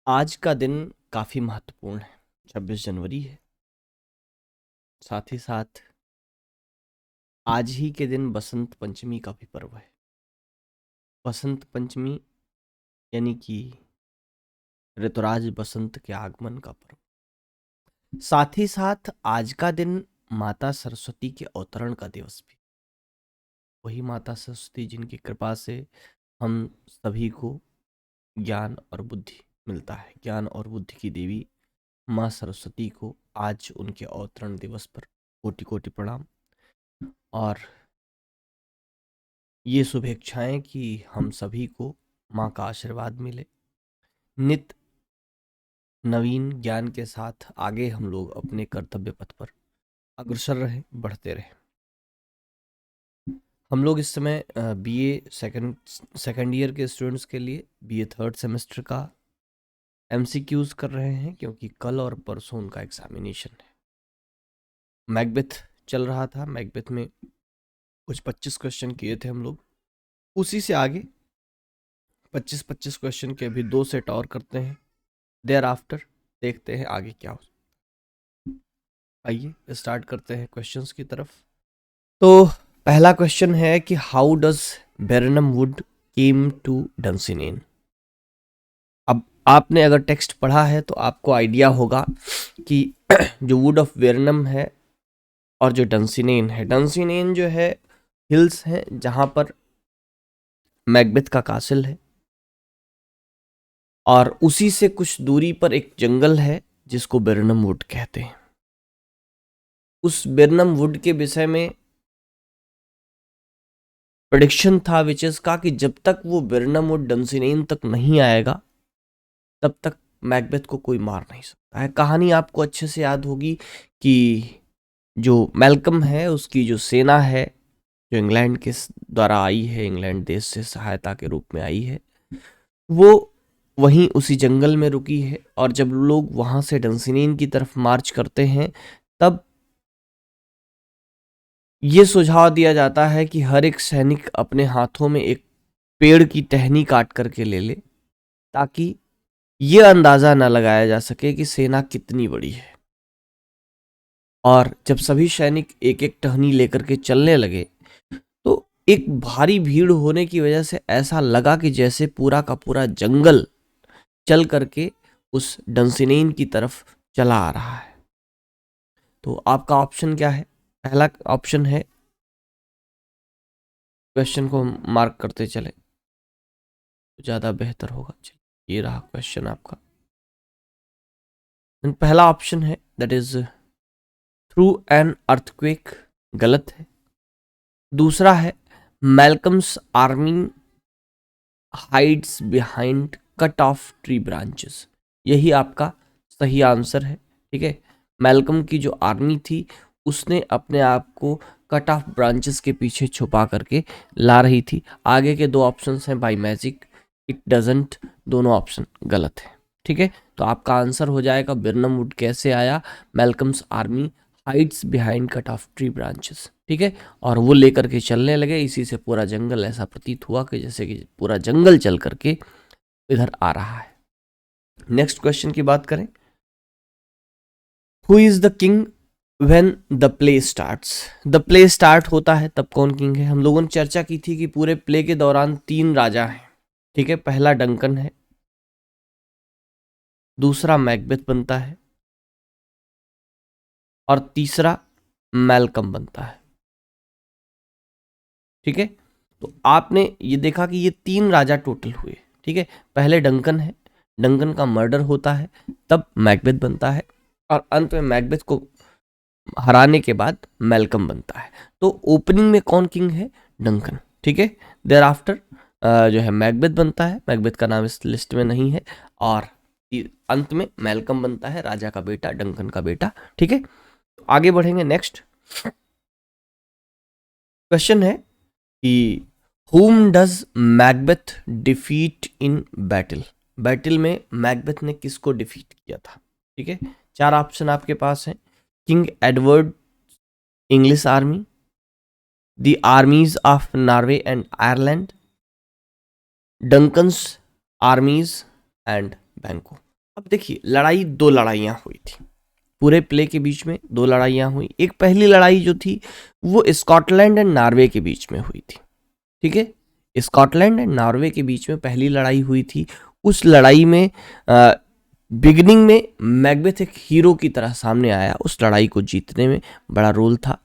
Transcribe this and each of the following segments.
आज का दिन काफ़ी महत्वपूर्ण है। 26 जनवरी है। साथ ही साथ आज ही के दिन बसंत पंचमी का भी पर्व है। बसंत पंचमी यानी कि ऋतुराज बसंत के आगमन का पर्व। साथ ही साथ आज का दिन माता सरस्वती के अवतरण का दिवस भी। वही माता सरस्वती जिनकी कृपा से हम सभी को ज्ञान और बुद्धि मिलता है। ज्ञान और बुद्धि की देवी माँ सरस्वती को आज उनके अवतरण दिवस पर कोटि कोटि प्रणाम। और ये शुभेच्छाएं कि हम सभी को माँ का आशीर्वाद मिले। नित नवीन ज्ञान के साथ आगे हम लोग अपने कर्तव्य पथ पर अग्रसर रहें, बढ़ते रहें। हम लोग इस समय बीए सेकंड ईयर के स्टूडेंट्स के लिए बीए थर्ड सेमेस्टर का एमसीक्यूज कर रहे हैं, क्योंकि कल और परसों उनका एग्जामिनेशन है। मैकबेथ चल रहा था। मैकबेथ में कुछ 25 क्वेश्चन किए थे हम लोग। उसी से आगे 25 क्वेश्चन के अभी 2 सेट और करते हैं। देयर आफ्टर देखते हैं आगे क्या हो। आइए स्टार्ट करते हैं क्वेश्चंस की तरफ। तो पहला क्वेश्चन है कि how does Birnam wood came to Dunsinane. अब आपने अगर टेक्स्ट पढ़ा है तो आपको आइडिया होगा कि जो वुड ऑफ बेरनम है और जो डंसिनेन है, डंसिनेन जो है हिल्स है जहां पर मैकबेथ का कासिल है, और उसी से कुछ दूरी पर एक जंगल है जिसको बेरनम वुड कहते हैं। उस बेरनम वुड के विषय में प्रेडिक्शन था विचेस का कि जब तक वो बेरनम वुड डंसिनेन तक नहीं आएगा तब तक मैकबेथ को कोई मार नहीं सकता है। कहानी आपको अच्छे से याद होगी कि जो मैल्कम है उसकी जो सेना है जो इंग्लैंड के द्वारा आई है, इंग्लैंड देश से सहायता के रूप में आई है, वो वहीं उसी जंगल में रुकी है। और जब लोग वहां से डंसिनेन की तरफ मार्च करते हैं तब ये सुझाव दिया जाता है कि हर एक सैनिक अपने हाथों में एक पेड़ की टहनी काट करके ले ले, ताकि ये अंदाजा न लगाया जा सके कि सेना कितनी बड़ी है। और जब सभी सैनिक एक एक टहनी लेकर के चलने लगे तो एक भारी भीड़ होने की वजह से ऐसा लगा कि जैसे पूरा का पूरा जंगल चल करके उस डंसिनेन की तरफ चला आ रहा है। तो आपका ऑप्शन क्या है? पहला ऑप्शन है, क्वेश्चन को मार्क करते चले तो ज्यादा बेहतर होगा। चलिए ये रहा क्वेश्चन आपका। पहला ऑप्शन है that is through an earthquake, गलत है। दूसरा है Malcolm's army hides behind cut off tree branches, यही आपका सही आंसर है। ठीक है, मैल्कम की जो आर्मी थी उसने अपने आप को कट ऑफ ब्रांचेस के पीछे छुपा करके ला रही थी। आगे के 2 ऑप्शंस हैं बाय मैजिक, इट डजंट, दोनों ऑप्शन गलत है। ठीक है, तो आपका आंसर हो जाएगा बेरनम वुड कैसे आया, Malcolm's army hides behind cut off tree branches. ठीक है, और वो लेकर के चलने लगे। इसी से पूरा जंगल ऐसा प्रतीत हुआ कि जैसे कि पूरा जंगल चल करके इधर आ रहा है। नेक्स्ट क्वेश्चन की बात करें, who is the king when the play starts. The play start होता है तब कौन किंग है? हम लोगों ने चर्चा की थी कि पूरे प्ले के दौरान 3 राजा हैं। ठीक है, पहला डंकन है, दूसरा मैकबेथ बनता है और तीसरा मैल्कम बनता है। ठीक है, तो आपने ये देखा कि ये 3 राजा टोटल हुए। ठीक है, पहले डंकन है, डंकन का मर्डर होता है, तब मैकबेथ बनता है, और अंत में मैकबेथ को हराने के बाद मैल्कम बनता है। तो ओपनिंग में कौन किंग है? डंकन। ठीक है, देयर आफ्टर जो है मैकबेथ बनता है, मैकबेथ का नाम इस लिस्ट में नहीं है, और अंत में मैल्कम बनता है, राजा का बेटा, डंकन का बेटा। ठीक है, आगे बढ़ेंगे। नेक्स्ट क्वेश्चन है कि whom does Macbeth defeat in battle. Battle में मैकबेथ ने किसको डिफीट किया था? ठीक है, 4 ऑप्शन आपके पास हैं, king Edward English army, the armies of Norway and Ireland, Duncan's आर्मीज and बैंको। अब देखिए लड़ाई, दो लड़ाइयाँ हुई थी पूरे प्ले के बीच में, दो लड़ाइयाँ हुई। एक पहली लड़ाई जो थी वो स्कॉटलैंड एंड नॉर्वे के बीच में हुई थी, ठीक है। स्कॉटलैंड एंड नॉर्वे के बीच में पहली लड़ाई हुई थी। उस लड़ाई में बिगिनिंग में मैकबेथ एक हीरो की तरह सामने आया, उस लड़ाई को जीतने में बड़ा रोल था।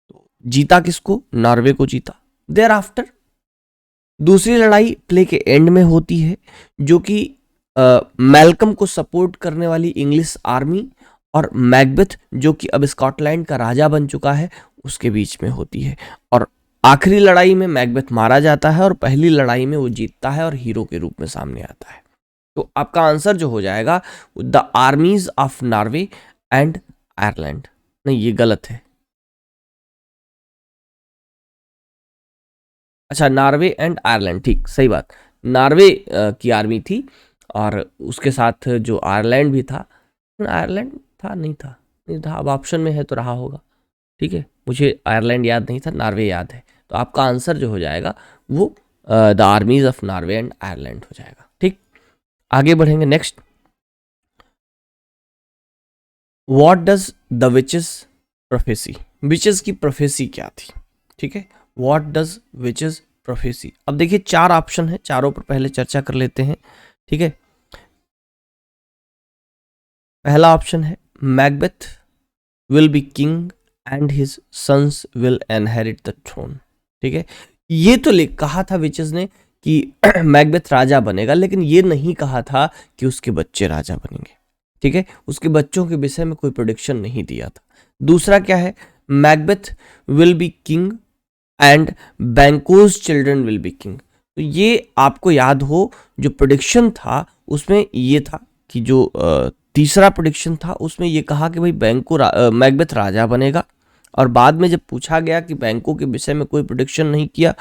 तो जीता किसको? नॉर्वे को जीता। देयर आफ्टर दूसरी लड़ाई प्ले के एंड में होती है, जो कि मैल्कम को सपोर्ट करने वाली इंग्लिश आर्मी और मैकबेथ जो कि अब स्कॉटलैंड का राजा बन चुका है उसके बीच में होती है। और आखिरी लड़ाई में मैकबेथ मारा जाता है और पहली लड़ाई में वो जीतता है और हीरो के रूप में सामने आता है। तो आपका आंसर जो हो जाएगा the armies of Norway and Ireland. नहीं, ये गलत है। अच्छा, नॉर्वे एंड आयरलैंड, ठीक, सही बात। नॉर्वे की आर्मी थी और उसके साथ जो आयरलैंड भी था। आयरलैंड था, नहीं था, नहीं था, अब ऑप्शन में है तो रहा होगा, ठीक है। मुझे आयरलैंड याद नहीं था, नॉर्वे याद है। तो आपका आंसर जो हो जाएगा वो the armies of Norway and Ireland हो जाएगा, ठीक। आगे बढ़ेंगे next. What does the witches prophecy, witches की प्रोफेसी क्या थी, ठीक है। What does witches prophecy. अब देखिए चार ऑप्शन है, चारों पर पहले चर्चा कर लेते हैं, ठीक है। पहला ऑप्शन है Macbeth will be king and his sons will inherit the throne, ठीक है। ये तो कहा था विचेस ने कि मैकबेथ राजा बनेगा, लेकिन ये नहीं कहा था कि उसके बच्चे राजा बनेंगे, ठीक है। उसके बच्चों के विषय में कोई प्रोडिक्शन नहीं दिया था। दूसरा क्या है, Macbeth will be king and Banquo's children will be king. तो ये आपको याद हो जो प्रोडिक्शन था उसमें ये था कि जो तीसरा प्रोडिक्शन था उसमें ये कहा कि भाई मैकबेथ राजा बनेगा। और बाद में जब पूछा गया कि बैंकों के विषय में कोई प्रोडिक्शन नहीं किया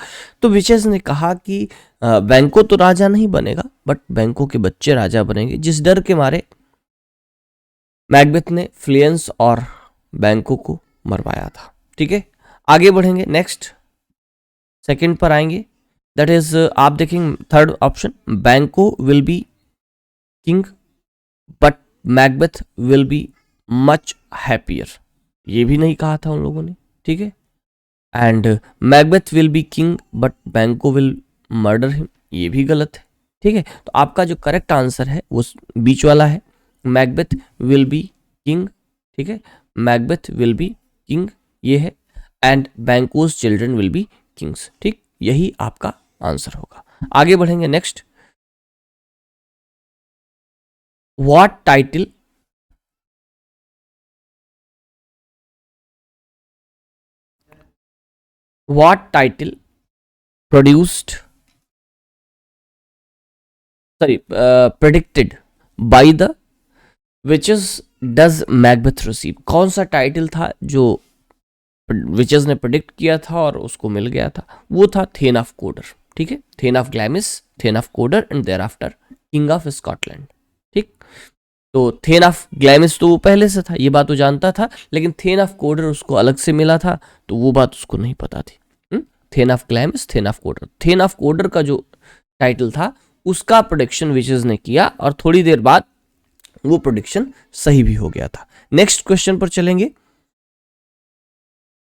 तो विचेस ने कहा कि बैंकों तो राजा नहीं बनेगा बट बैंकों के बच्चे राजा बनेंगे, जिस डर के मारे मैकबेथ ने फ्लियंस और बैंकों को मरवाया था, ठीक है। आगे बढ़ेंगे नेक्स्ट, सेकंड पर आएंगे, दैट इज आप देखेंगे थर्ड ऑप्शन, बैंको will be king but Macbeth will be much happier. ये भी नहीं कहा था उन लोगों ने, ठीक है। And Macbeth will be king but बैंको विल मर्डर हिम, ये भी गलत है, ठीक है। तो आपका जो करेक्ट आंसर है वो बीच वाला है, मैकबेथ विल बी किंग, ठीक है। मैकबेथ विल बी किंग ये है, and Banquo's children will be kings, ठीक। यही आपका आंसर होगा। आगे बढ़ेंगे next, what title produced predicted by the witches does Macbeth receive. कौन सा टाइटल था जो विचेस ने प्रेडिक्ट किया था और उसको मिल गया था? वो था थेन ऑफ कोडर, ठीक है। Then of Glamis, then of Cawdor and thereafter king of Scotland, ठीक। तो थेन ऑफ ग्लैमिस तो वो पहले से था, ये बात वो जानता था, लेकिन थेन ऑफ कोडर उसको अलग से मिला था तो वो बात उसको नहीं पता थी। Then of Glamis, then of Cawdor, then of Cawdor का जो टाइटल था उसका प्रोडिक्शन विचेस ने किया और थोड़ी देर बाद वो प्रोडिक्शन सही भी हो गया था। नेक्स्ट क्वेश्चन पर चलेंगे,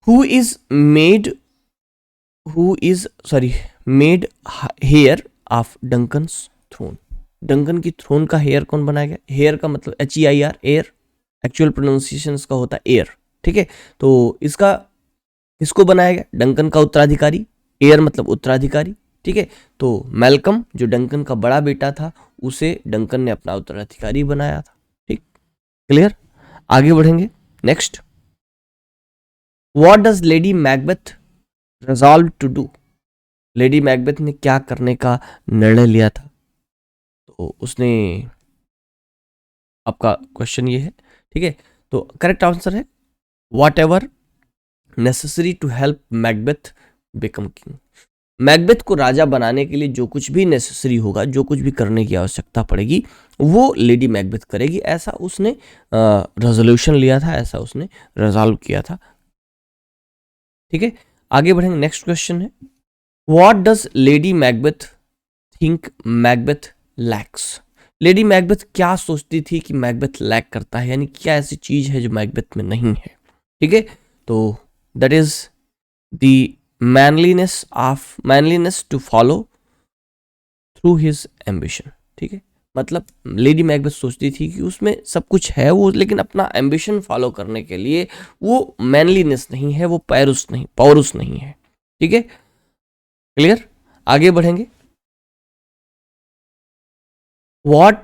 who is made heir of Duncan's throne. Duncan की थ्रोन का हेयर कौन बनाया गया? हेयर का मतलब HEIR, एयर, एक्चुअल प्रोनाउंसिएशन इसका होता है एयर, ठीक है। तो इसका किसको बनाया गया? डंकन का उत्तराधिकारी, एयर मतलब उत्तराधिकारी, ठीक है। तो मैल्कम जो डंकन का बड़ा बेटा था उसे डंकन ने अपना उत्तराधिकारी बनाया था, ठीक, क्लियर। आगे बढ़ेंगे next, what does Lady Macbeth resolve to do. Lady Macbeth ने क्या करने का निर्णय लिया था? तो उसने, आपका क्वेश्चन ये है, ठीक है। तो करेक्ट आंसर है whatever necessary to help Macbeth become king. Macbeth को राजा बनाने के लिए जो कुछ भी नेसेसरी होगा, जो कुछ भी करने की आवश्यकता पड़ेगी वो लेडी मैकबेथ करेगी, ऐसा उसने रेजोल्यूशन लिया था, ऐसा उसने रिजॉल्व किया था, ठीक है। आगे बढ़ेंगे नेक्स्ट क्वेश्चन है, what does Lady Macbeth think Macbeth lakhs. Lady Macbeth क्या सोचती थी कि मैकबेथ लैक करता है, यानी क्या ऐसी चीज है जो मैकबेथ में नहीं है, ठीक है। तो that is the manliness to follow through his ambition, ठीक है। मतलब लेडी मैकबेथ सोचती थी कि उसमें सब कुछ है वो, लेकिन अपना एम्बिशन फॉलो करने के लिए वो मैनलीनेस नहीं है, वो पौरुष नहीं है, ठीक है। क्लियर? आगे बढ़ेंगे। What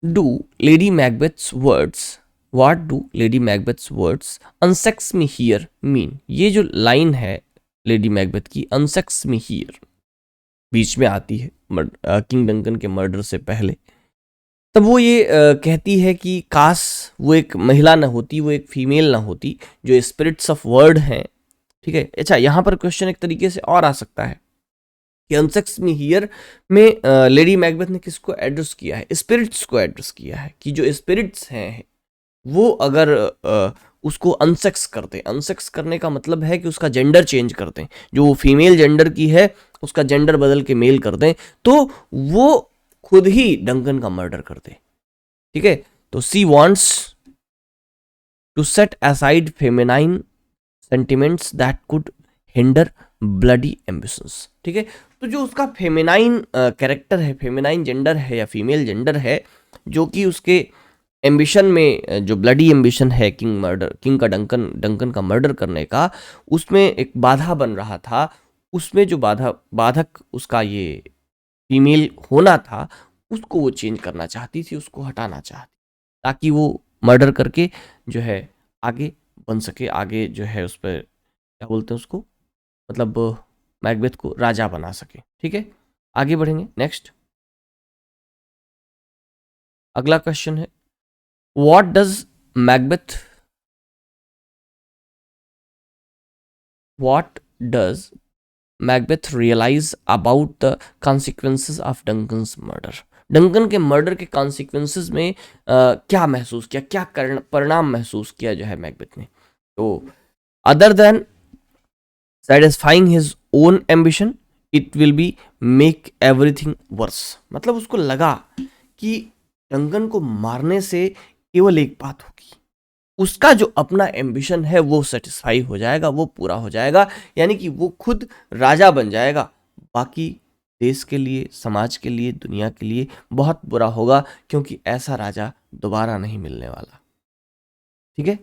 do Lady Macbeth's words What do Lady Macbeth's words unsex me here mean? ये जो लाइन है लेडी मैकबेथ की, unsex me here, बीच में आती है किंग डंकन के मर्डर से पहले। तब वो ये कहती है कि काश वो एक महिला ना होती, वो एक फीमेल ना होती, जो स्पिरिट्स ऑफ वर्ड हैं, ठीक है। अच्छा, यहाँ पर क्वेश्चन एक तरीके से और आ सकता है कि अनसेक्स मी हियर में लेडी मैकबेथ ने किसको एड्रेस किया है? स्पिरिट्स को एड्रेस किया है, कि जो स्पिरिट्स हैं वो अगर उसको अनसेक्स करते, अनसेक्स करने का मतलब है कि उसका जेंडर चेंज करते हैं, जो वो फीमेल जेंडर की है उसका जेंडर बदल के मेल कर दें, तो वो खुद ही डंकन का मर्डर कर दे, ठीक है। तो she wants to set aside feminine sentiments that could hinder bloody ambitions, ठीक है। तो जो उसका फेमिनाइन कैरेक्टर है, फेमिनाइन जेंडर है या फीमेल जेंडर है, जो कि उसके एम्बिशन में, जो ब्लडी एम्बिशन है किंग का डंकन का मर्डर करने का, उसमें एक बाधा बन रहा था। उसमें जो बाधक उसका ये फीमेल होना था, उसको वो चेंज करना चाहती थी, उसको हटाना चाहती, ताकि वो मर्डर करके जो है आगे बन सके, आगे जो है उस पर क्या बोलते हैं उसको, मतलब मैकबेथ को राजा बना सके, ठीक है। आगे बढ़ेंगे। नेक्स्ट, अगला क्वेश्चन है, what does Macbeth what does Macbeth realise about the consequences of Duncan's murder? Duncan के मर्डर के कॉन्सिक्वेंसेस में क्या महसूस किया, क्या परिणाम महसूस किया जो है मैकबेथ ने? तो other than satisfying his own ambition, it will be make everything worse। मतलब उसको लगा कि डंकन को मारने से केवल एक बात होगी, उसका जो अपना एम्बिशन है वो सेटिस्फाई हो जाएगा, वो पूरा हो जाएगा, यानी कि वो खुद राजा बन जाएगा। बाकी देश के लिए, समाज के लिए, दुनिया के लिए बहुत बुरा होगा, क्योंकि ऐसा राजा दोबारा नहीं मिलने वाला, ठीक है।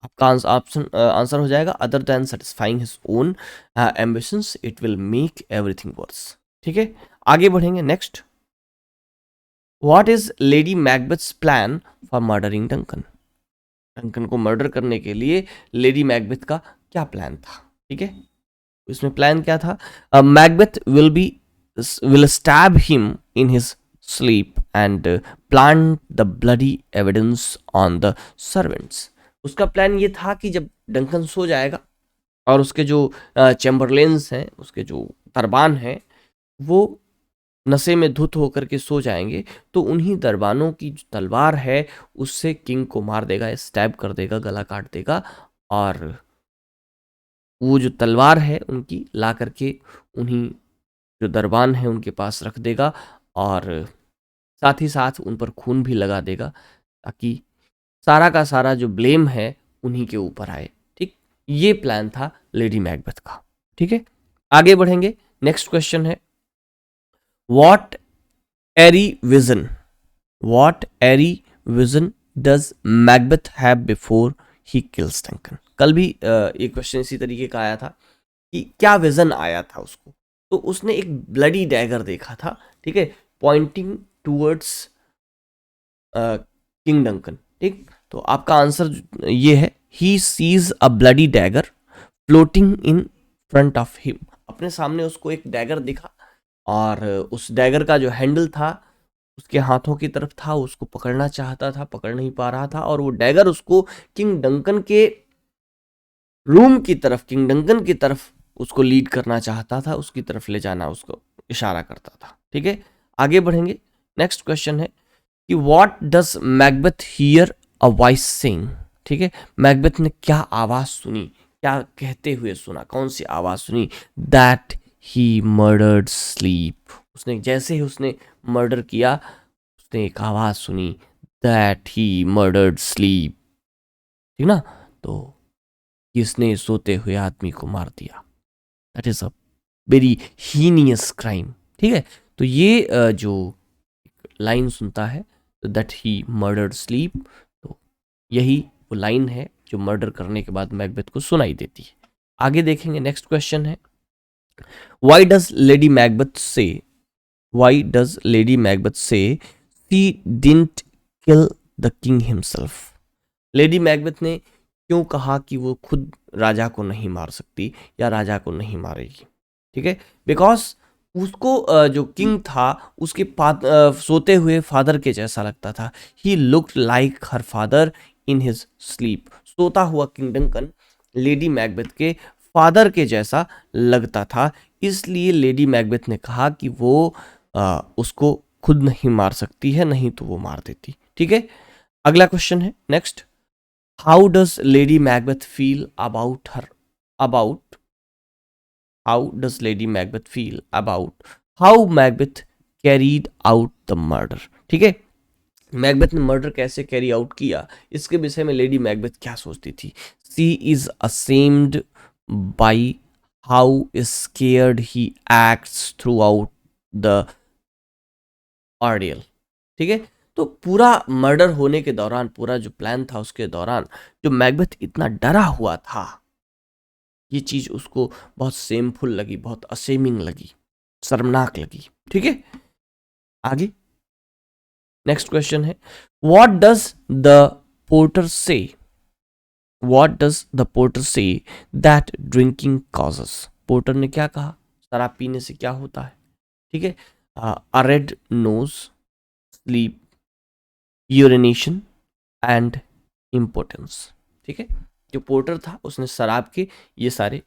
आपका आंसर हो जाएगा other than satisfying his own ambitions it will make everything worse, ठीक है। आगे बढ़ेंगे। Next, what is Lady Macbeth's plan for murdering Duncan? Duncan को मर्डर करने के लिए लेडी मैकबेथ का क्या प्लान था, ठीक है। इसमें प्लान क्या था? Macbeth will stab him in his sleep and plant the bloody evidence on the servants. उसका प्लान ये था कि जब डंकन सो जाएगा और उसके जो चैम्बरलेन्स हैं, उसके जो दरबान हैं, वो नशे में धुत होकर के सो जाएंगे, तो उन्हीं दरबानों की जो तलवार है उससे किंग को मार देगा, स्टैब कर देगा, गला काट देगा, और वो जो तलवार है उनकी ला करके उन्हीं जो दरबान है उनके पास रख देगा, और साथ ही साथ उन पर खून भी लगा देगा, ताकि सारा का सारा जो ब्लेम है उन्हीं के ऊपर आए, ठीक। ये प्लान था लेडी मैकबेथ का, ठीक है। आगे बढ़ेंगे। नेक्स्ट क्वेश्चन है, what airy vision does Macbeth have before he kills Duncan? कल भी एक क्वेश्चन इसी तरीके का आया था कि क्या विजन आया था उसको, तो उसने एक ब्लडी डैगर देखा था, ठीक है, पॉइंटिंग टूवर्ड्स किंग डंकन, ठीक। तो आपका आंसर ये है, he sees a bloody dagger floating in front of him. अपने सामने उसको एक डैगर दिखा, और उस डैगर का जो हैंडल था उसके हाथों की तरफ था, उसको पकड़ना चाहता था, पकड़ नहीं पा रहा था, और वो डैगर उसको किंग डंकन के रूम की तरफ, किंग डंकन की तरफ उसको लीड करना चाहता था, उसकी तरफ ले जाना उसको इशारा करता था, ठीक है। आगे बढ़ेंगे। नेक्स्ट क्वेश्चन है कि what does Macbeth hear a voice sing? ठीक है, मैकबेथ ने क्या आवाज सुनी, क्या कहते हुए सुना, कौन सी आवाज सुनी? That he murdered sleep. उसने जैसे ही उसने मर्डर किया, उसने एक आवाज सुनी, दैट ही मर्डर्ड स्लीप, ठीक ना, तो किसने सोते हुए आदमी को मार दिया। That is a very heinous crime, ठीक है। तो ये जो लाइन सुनता है, दैट ही मर्डर्ड स्लीप, तो यही वो लाइन है जो मर्डर करने के बाद मैकबेथ को सुनाई देती है। आगे देखेंगे, नेक्स्ट क्वेश्चन है, व्हाई डज लेडी मैकबेथ से, व्हाई डज लेडी मैकबेथ से she didn't kill the king himself. Lady Macbeth ने क्यों कहा कि वो खुद राजा को नहीं मार सकती या राजा को नहीं मारेगी, ठीक है। बिकॉज उसको जो किंग था उसके सोते हुए फादर के जैसा लगता था। He looked like her father in his sleep. सोता हुआ किंग डंकन लेडी मैकबेथ के फादर के जैसा लगता था, इसलिए लेडी मैकबेथ ने कहा कि वो उसको खुद नहीं मार सकती है, नहीं तो वो मार देती, ठीक है। अगला क्वेश्चन है next, how does Lady Macbeth feel about her, about how does Lady Macbeth feel about how Macbeth carried out the murder, ठीक है। मैकबेथ ने मर्डर कैसे कैरी आउट किया, इसके विषय में लेडी मैकबेथ क्या सोचती थी। She is ashamed by how scared he acts throughout the ordeal, ठीक है। तो पूरा मर्डर होने के दौरान, पूरा जो प्लान था उसके दौरान, जो मैकबेथ इतना डरा हुआ था, ये चीज उसको बहुत सेमफुल लगी, बहुत असेमिंग लगी, शर्मनाक लगी, ठीक है। आगे नेक्स्ट क्वेश्चन है, व्हाट डज द पोर्टर से, what does the porter say that drinking causes. Porter ने क्या कहा, शराब पीने से क्या होता है, ठीक है। A red nose, sleep, urination and importance, ठीक है। जो पोर्टर था उसने शराब के ये सारे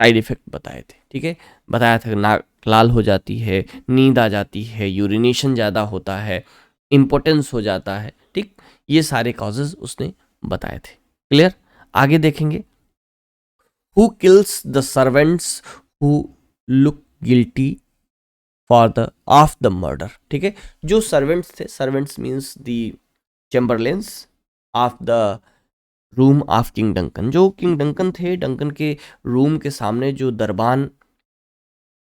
साइड इफेक्ट बताए थे, ठीक है। बताया था नाक लाल हो जाती है, नींद आ जाती है, यूरिनेशन ज़्यादा होता है, इम्पोर्टेंस हो जाता है, ठीक। ये सारे कॉजेज उसने बताए थे, क्लियर। आगे देखेंगे, who kills the servants who look guilty for the of the murder, ठीक है। जो सर्वेंट्स थे, servants means the chamberlains of the room of king Duncan, जो किंग डंकन थे, डंकन के रूम के सामने जो दरबान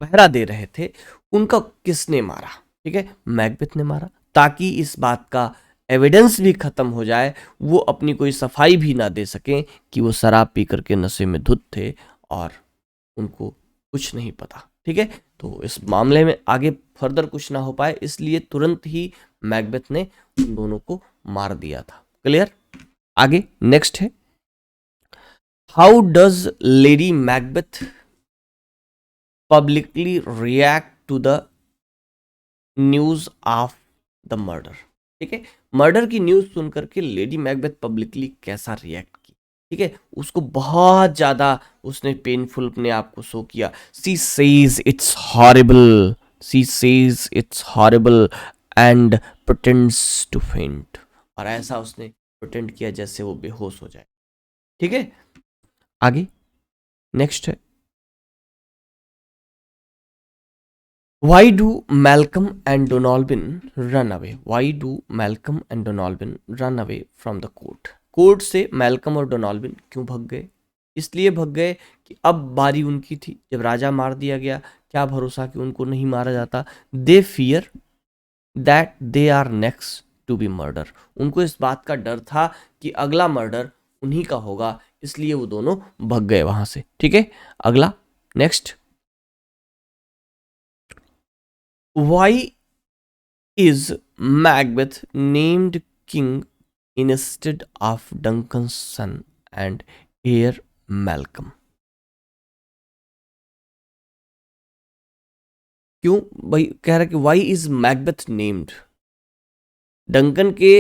पहरा दे रहे थे, उनका किसने मारा, ठीक है। मैकबेथ ने मारा, ताकि इस बात का एविडेंस भी खत्म हो जाए, वो अपनी कोई सफाई भी ना दे सकें कि वो शराब पी करके नशे में धुत थे और उनको कुछ नहीं पता, ठीक है। तो इस मामले में आगे फर्दर कुछ ना हो पाए, इसलिए तुरंत ही मैकबेथ ने उन दोनों को मार दिया था, क्लियर। आगे नेक्स्ट है, how does Lady Macbeth publicly react to the news of the murder, ठीक है। मर्डर की न्यूज सुनकर के लेडी मैकबेथ पब्लिकली कैसा रिएक्ट की, ठीक है। उसको बहुत ज्यादा उसने पेनफुल अपने आप को शो किया। She says it's horrible, she says it's horrible and pretends to faint, और ऐसा उसने प्रिटेंड किया जैसे वो बेहोश हो जाए, ठीक है। आगे नेक्स्ट है, Why do Malcolm and Donalbin run away? Why do Malcolm and Donalbin run away from the court? Court से मैल्कम और डोनाल्बिन क्यों भग गए? इसलिए भग गए कि अब बारी उनकी थी। जब राजा मार दिया गया, क्या भरोसा कि उनको नहीं मारा जाता। They fear that they are next to be murder. उनको इस बात का डर था कि अगला मर्डर उन्हीं का होगा, इसलिए वो दोनों भग गए वहां से, ठीक है। अगला next, Why is Macbeth named king instead of Duncan's son and heir Malcolm? क्यों भाई कह रहा है कि why is Macbeth named, Duncan के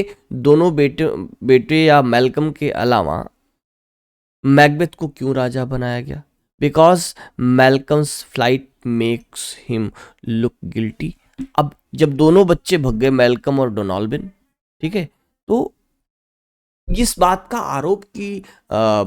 दोनों बेटे या मैल्कम के अलावा मैकबेथ को क्यों राजा बनाया गया? Because Malcolm's flight makes him look guilty. अब जब दोनों बच्चे भग गए, मैल्कम और डोनाल्बिन, ठीक है, तो इस बात का आरोप कि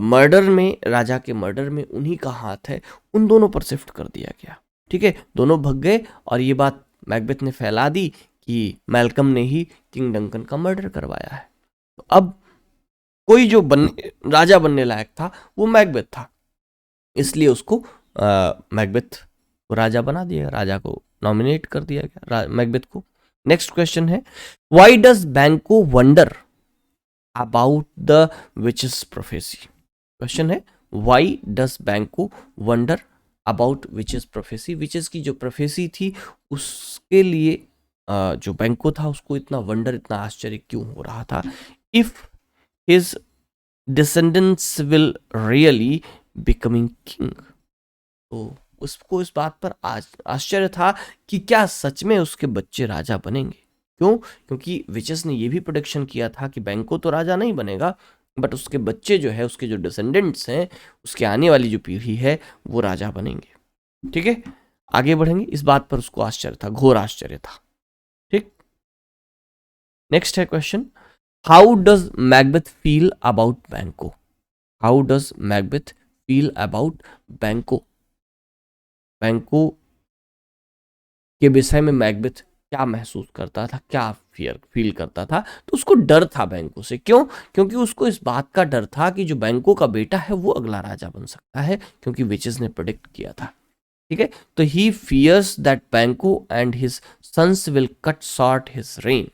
मर्डर में, राजा के मर्डर में उन्हीं का हाथ है, उन दोनों पर शिफ्ट कर दिया गया, ठीक है, दोनों भग गए और ये बात मैकबेथ ने फैला दी कि मैल्कम ने ही किंग डंकन का मर्डर करवाया है। तो अब कोई जो राजा बनने लायक था वो मैकबेथ था, इसलिए उसको मैकबेथ को राजा बना दिया, राजा को नॉमिनेट कर दिया गया मैकबेथ को। नेक्स्ट क्वेश्चन है, व्हाई डज बैंको wonder about the witches prophecy? Question है, व्हाई डज बैंको wonder about witches prophecy? Witches की जो प्रोफेसी थी उसके लिए जो बैंको था उसको इतना वंडर, इतना आश्चर्य क्यों हो रहा था? If his descendants will really becoming king, तो उसको इस बात पर आश्चर्य था कि क्या सच में उसके बच्चे राजा बनेंगे। क्यों? क्योंकि विचेस ने यह भी प्रोडिक्शन किया था कि बैंको तो राजा नहीं बनेगा, बट उसके बच्चे जो है, उसके जो डिसेंडेंट्स हैं, उसके आने वाली जो पीढ़ी है वो राजा बनेंगे। ठीक है, आगे बढ़ेंगे। इस बात पर उसको आश्चर्य था, घोर आश्चर्य था। ठीक, नेक्स्ट है question, how does Macbeth feel about Banquo? How does Macbeth feel about Banquo? Banquo के विषय में मैकबेथ क्या महसूस करता था, क्या फील करता था? तो उसको डर था बैंको से। क्यों? क्योंकि उसको इस बात का डर था कि जो बैंको का बेटा है वो अगला राजा बन सकता है, क्योंकि विचेस ने प्रेडिक्ट किया था। ठीक है, तो he fears that Banquo and his sons will cut short his reign.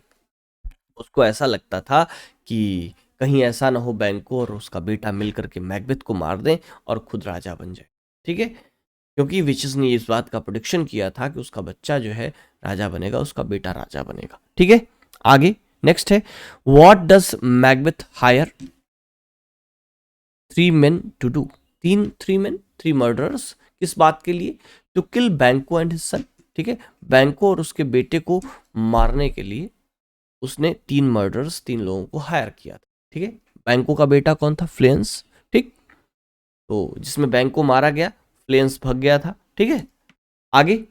उसको ऐसा लगता था कि कहीं ऐसा ना हो बैंको और उसका बेटा मिलकर के मैकबेथ को मार दें और खुद राजा बन जाए। ठीक है, क्योंकि विचेस ने इस बात का प्रेडिक्शन किया था कि उसका बच्चा जो है राजा बनेगा, उसका बेटा राजा बनेगा। ठीक है, आगे नेक्स्ट है, what does Macbeth hire 3 men to do? Three murderers किस बात के लिए? टू किल बैंको एंड हिज सन। ठीक है, बैंको और उसके बेटे को मारने के लिए उसने 3 मर्डरर्स, 3 लोगों को हायर किया था। ठीक है, बैंको का बेटा कौन था? फ्लेंस। ठीक, तो जिसमें बैंको मारा गया, फ्लेंस भग गया था। ठीक है, आगे,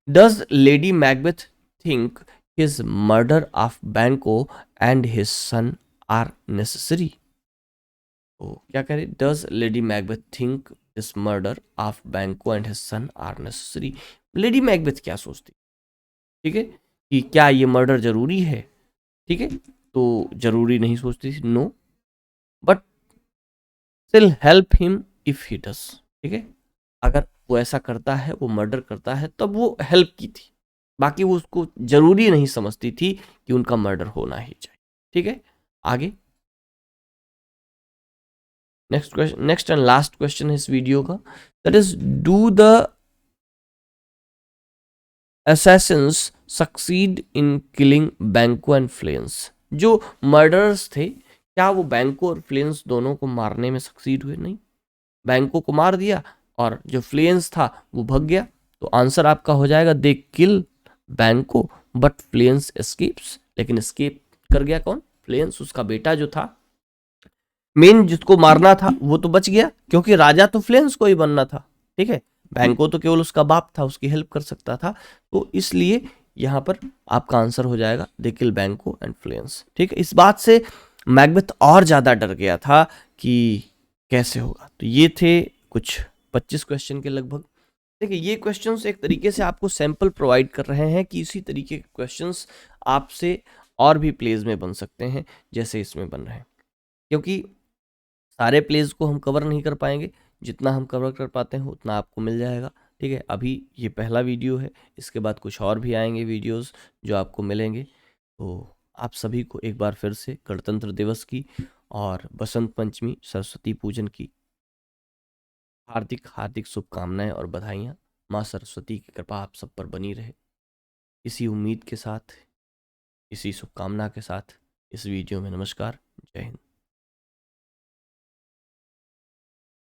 does Lady Macbeth think his murder of Banquo and his son are necessary? तो क्या कह रहे, does Lady Macbeth think this murder of Banquo and his son are necessary? Lady Macbeth क्या सोचती? ठीक है, कि क्या ये मर्डर जरूरी है? ठीक है, तो जरूरी नहीं सोचती थी, no, but still help him if he does. ठीक है, अगर वो ऐसा करता है, वो मर्डर करता है, तब वो हेल्प की थी, बाकी वो उसको जरूरी नहीं समझती थी कि उनका मर्डर होना ही चाहिए। ठीक है, आगे next question, next and last question है इस वीडियो का, that is, do the assassins succeed in killing बैंको एंड फ्लेंस? जो मर्डरर्स थे, क्या वो बैंको और फ्लेंस दोनों को मारने में सक्सीड हुए? नहीं, बैंको को मार दिया और जो फ्लेंस था वो भग गया। तो आंसर आपका हो जाएगा, दे किल बैंको बट फ्लेंस एस्केप्स। लेकिन एस्केप कर गया कौन? फ्लेंस, उसका बेटा जो था, मेन जिसको मारना था वो तो बच गया, क्योंकि राजा तो फ्लेंस को ही बनना था। ठीक है, बैंको तो केवल उसका बाप था, उसकी हेल्प कर सकता था, तो इसलिए यहां पर आपका आंसर हो जाएगा दे किल बैंको एंड फ्लेंस। ठीक है, इस बात से मैकबेथ और ज्यादा डर गया था कि कैसे होगा। तो ये थे कुछ 25 क्वेश्चन के लगभग। देखिए, ये क्वेश्चंस एक तरीके से आपको सैंपल प्रोवाइड कर रहे हैं कि इसी तरीके के क्वेश्चंस आपसे और भी प्लेज में बन सकते हैं जैसे इसमें बन रहे हैं, क्योंकि सारे प्लेज को हम कवर नहीं कर पाएंगे, जितना हम कवर कर पाते हैं उतना आपको मिल जाएगा। ठीक है, अभी ये पहला वीडियो है, इसके बाद कुछ और भी आएंगे वीडियोस जो आपको मिलेंगे। तो आप सभी को एक बार फिर से गणतंत्र दिवस की और बसंत पंचमी, सरस्वती पूजन की हार्दिक हार्दिक शुभकामनाएं और बधाइयाँ। माँ सरस्वती की कृपा आप सब पर बनी रहे। इसी उम्मीद के साथ, इसी शुभकामना के साथ इस वीडियो में नमस्कार, जय हिंद।